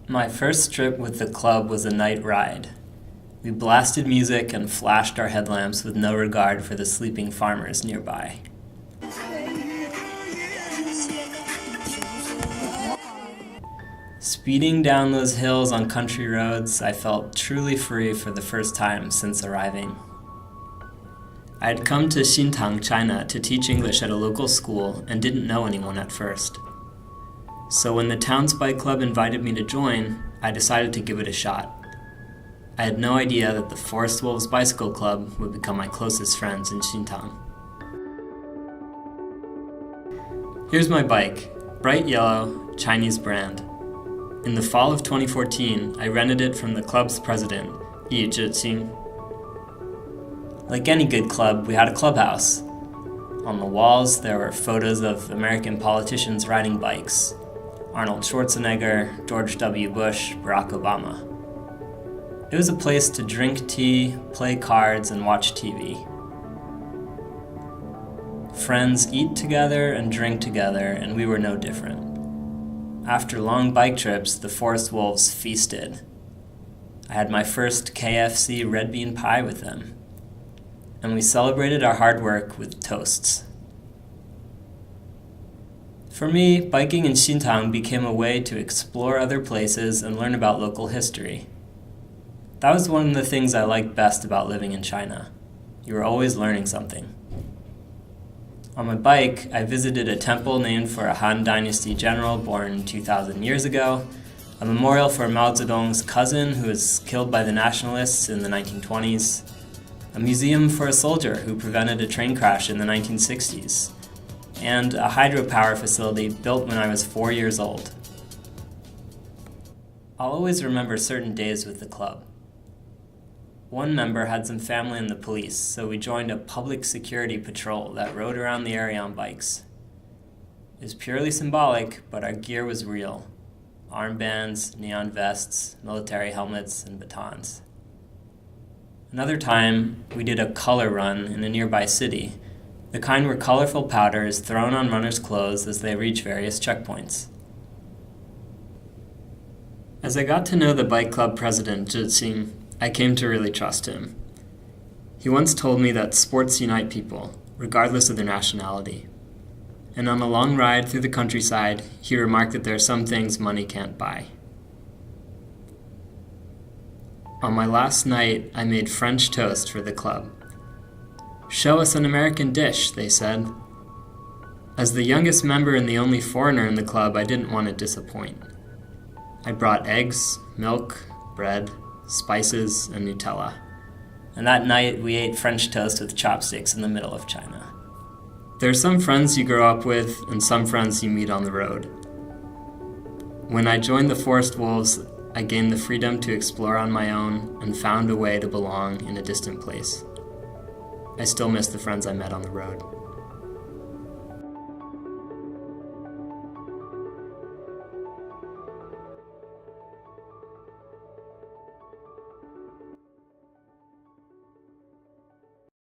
My first trip with the club was a night ride. We blasted music and flashed our headlamps with no regard for the sleeping farmers nearby. Speeding down those hills on country roads, I felt truly free for the first time since arriving. I had come to Xintang, China to teach English at a local school and didn't know anyone at first. So when the town's bike club invited me to join, I decided to give it a shot. I had no idea that the Forest Wolves Bicycle Club would become my closest friends in Xintang. Here's my bike, bright yellow, Chinese brand. In the fall of 2014, I rented it from the club's president, Yi Zhiqing. Like any good club, we had a clubhouse. On the walls, there were photos of American politicians riding bikes. Arnold Schwarzenegger, George W. Bush, Barack Obama. It was a place to drink tea, play cards, and watch TV. Friends eat together and drink together, and we were no different. After long bike trips, the Forest Wolves feasted. I had my first KFC red bean pie with them, and we celebrated our hard work with toasts. For me, biking in Xintang became a way to explore other places and learn about local history. That was one of the things I liked best about living in China. You were always learning something. On my bike, I visited a temple named for a Han Dynasty general born 2,000 years ago, a memorial for Mao Zedong's cousin who was killed by the nationalists in the 1920s, a museum for a soldier who prevented a train crash in the 1960s, and a hydropower facility built when I was 4 years old. I'll always remember certain days with the club. One member had some family in the police, so we joined a public security patrol that rode around the area on bikes. It was purely symbolic, but our gear was real. Armbands, neon vests, military helmets, and batons. Another time, we did a color run in a nearby city, the kind where colorful powder is thrown on runners' clothes as they reach various checkpoints. As I got to know the bike club president, Zhiqing, I came to really trust him. He once told me that sports unite people, regardless of their nationality. And on a long ride through the countryside, he remarked that there are some things money can't buy. On my last night, I made French toast for the club. "Show us an American dish," they said. As the youngest member and the only foreigner in the club, I didn't want to disappoint. I brought eggs, milk, bread, spices, and Nutella. And that night, we ate French toast with chopsticks in the middle of China. There are some friends you grow up with and some friends you meet on the road. When I joined the Forest Wolves, I gained the freedom to explore on my own and found a way to belong in a distant place. I still miss the friends I met on the road.